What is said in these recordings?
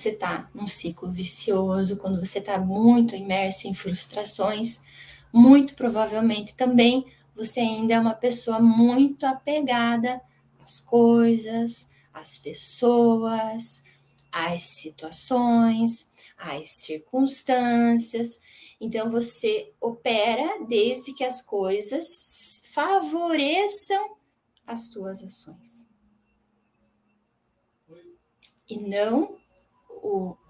você está num ciclo vicioso, quando você está muito imerso em frustrações, muito provavelmente também você ainda é uma pessoa muito apegada às coisas, às pessoas, às situações, às circunstâncias. Então você opera desde que as coisas favoreçam as tuas ações. E não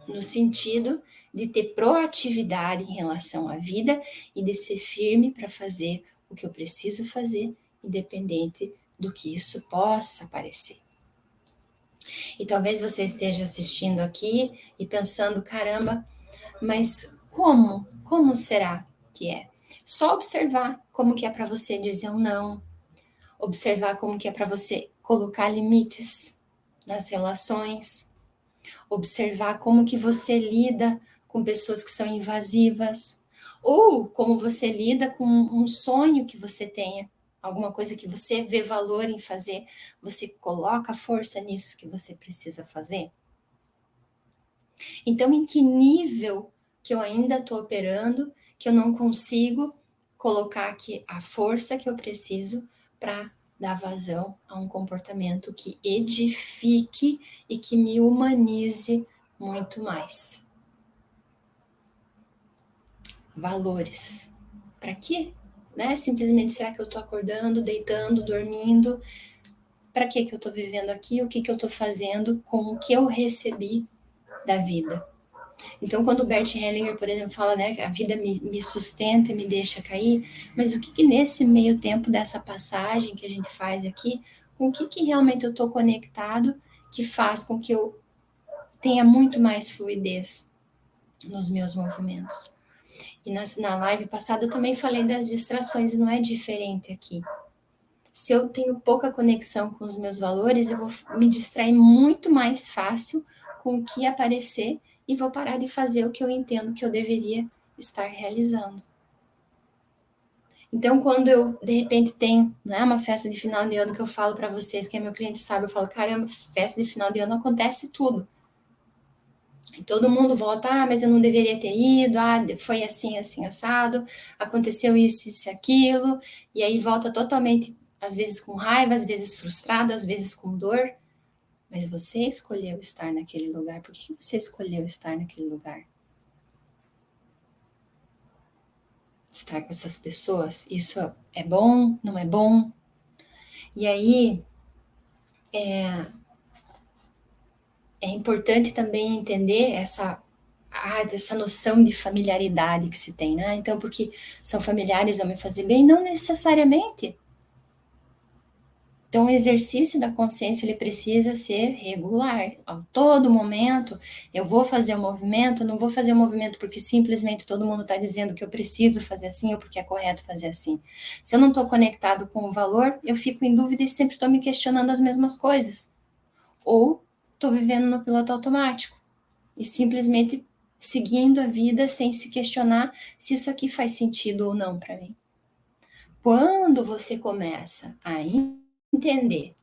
no sentido de ter proatividade em relação à vida e de ser firme para fazer o que eu preciso fazer, independente do que isso possa parecer. E talvez você esteja assistindo aqui e pensando, caramba, mas como? Como será que é? Só observar como que é para você dizer um não, observar como que é para você colocar limites nas relações, observar como que você lida com pessoas que são invasivas, ou como você lida com um sonho que você tenha, alguma coisa que você vê valor em fazer, você coloca força nisso que você precisa fazer. Então, em que nível que eu ainda estou operando, que eu não consigo colocar aqui a força que eu preciso para dar vazão a um comportamento que edifique e que me humanize muito mais. Valores. Para quê? Né? Simplesmente, será que eu estou acordando, deitando, dormindo? Para que eu estou vivendo aqui? O que eu estou fazendo com o que eu recebi da vida? Então, quando o Bert Hellinger, por exemplo, fala, né, que a vida me sustenta e me deixa cair, mas o que nesse meio tempo dessa passagem que a gente faz aqui, com o que realmente eu estou conectado, que faz com que eu tenha muito mais fluidez nos meus movimentos? E na live passada eu também falei das distrações, e não é diferente aqui. Se eu tenho pouca conexão com os meus valores, eu vou me distrair muito mais fácil com o que aparecer e vou parar de fazer o que eu entendo que eu deveria estar realizando. Então, quando eu, de repente, tenho, né, uma festa de final de ano que eu falo para vocês, que é meu cliente sabe, eu falo, caramba, festa de final de ano acontece tudo. E todo mundo volta, mas eu não deveria ter ido, foi assim, assim, assado, aconteceu isso, aquilo, e aí volta totalmente, às vezes com raiva, às vezes frustrado, às vezes com dor, mas você escolheu estar naquele lugar. Por que você escolheu estar naquele lugar? Estar com essas pessoas, isso é bom, não é bom? E aí, é importante também entender essa noção de familiaridade que se tem, né? Então, porque são familiares vão me fazer bem? Não necessariamente. Então, o exercício da consciência, ele precisa ser regular. A todo momento, eu vou fazer o movimento, não vou fazer o movimento porque simplesmente todo mundo está dizendo que eu preciso fazer assim ou porque é correto fazer assim. Se eu não estou conectado com o valor, eu fico em dúvida e sempre estou me questionando as mesmas coisas. Ou estou vivendo no piloto automático e simplesmente seguindo a vida sem se questionar se isso aqui faz sentido ou não para mim. Quando você começa a entender,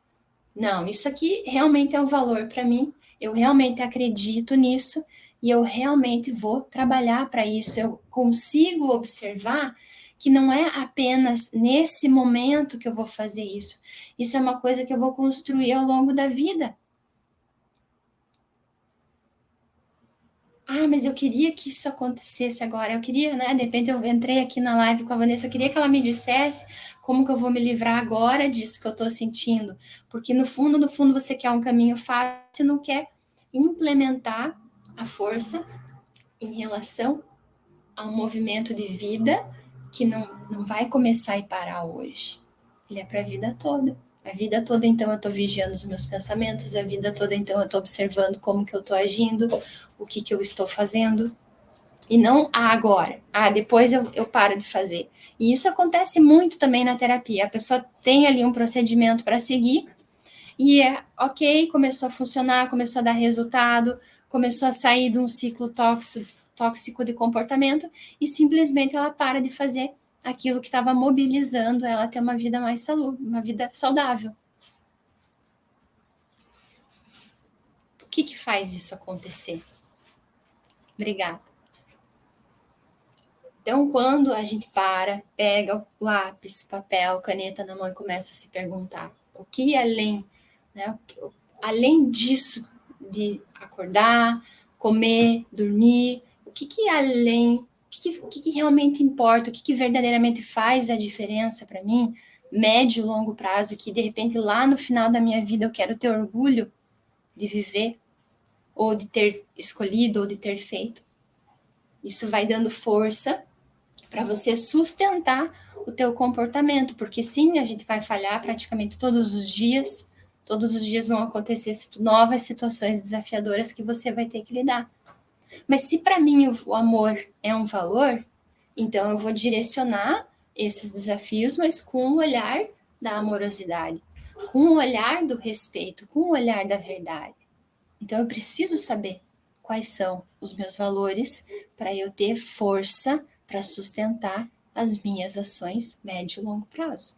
não, isso aqui realmente é um valor para mim, eu realmente acredito nisso e eu realmente vou trabalhar para isso, eu consigo observar que não é apenas nesse momento que eu vou fazer isso, isso é uma coisa que eu vou construir ao longo da vida. Mas eu queria que isso acontecesse agora. Eu queria, né? De repente eu entrei aqui na live com a Vanessa, eu queria que ela me dissesse como que eu vou me livrar agora disso que eu tô sentindo. Porque no fundo, você quer um caminho fácil, não quer implementar a força em relação a um movimento de vida que não vai começar e parar hoje. Ele é para a vida toda. A vida toda, então, eu estou vigiando os meus pensamentos, a vida toda, então, eu estou observando como que eu estou agindo, o que eu estou fazendo, e não agora. Depois eu paro de fazer. E isso acontece muito também na terapia. A pessoa tem ali um procedimento para seguir, e ok, começou a funcionar, começou a dar resultado, começou a sair de um ciclo tóxico de comportamento, e simplesmente ela para de fazer aquilo que estava mobilizando ela a ter uma vida mais uma vida saudável. O que faz isso acontecer? Obrigada. Então, quando a gente pega o lápis, papel, caneta na mão e começa a se perguntar o que além, né, além disso de acordar, comer, dormir, o que além, o que realmente importa, o que verdadeiramente faz a diferença para mim, médio e longo prazo, que de repente lá no final da minha vida eu quero ter orgulho de viver, ou de ter escolhido, ou de ter feito. Isso vai dando força para você sustentar o teu comportamento, porque sim, a gente vai falhar praticamente todos os dias vão acontecer novas situações desafiadoras que você vai ter que lidar. Mas se para mim o amor é um valor, então eu vou direcionar esses desafios, mas com o olhar da amorosidade, com o olhar do respeito, com o olhar da verdade. Então eu preciso saber quais são os meus valores para eu ter força para sustentar as minhas ações médio e longo prazo.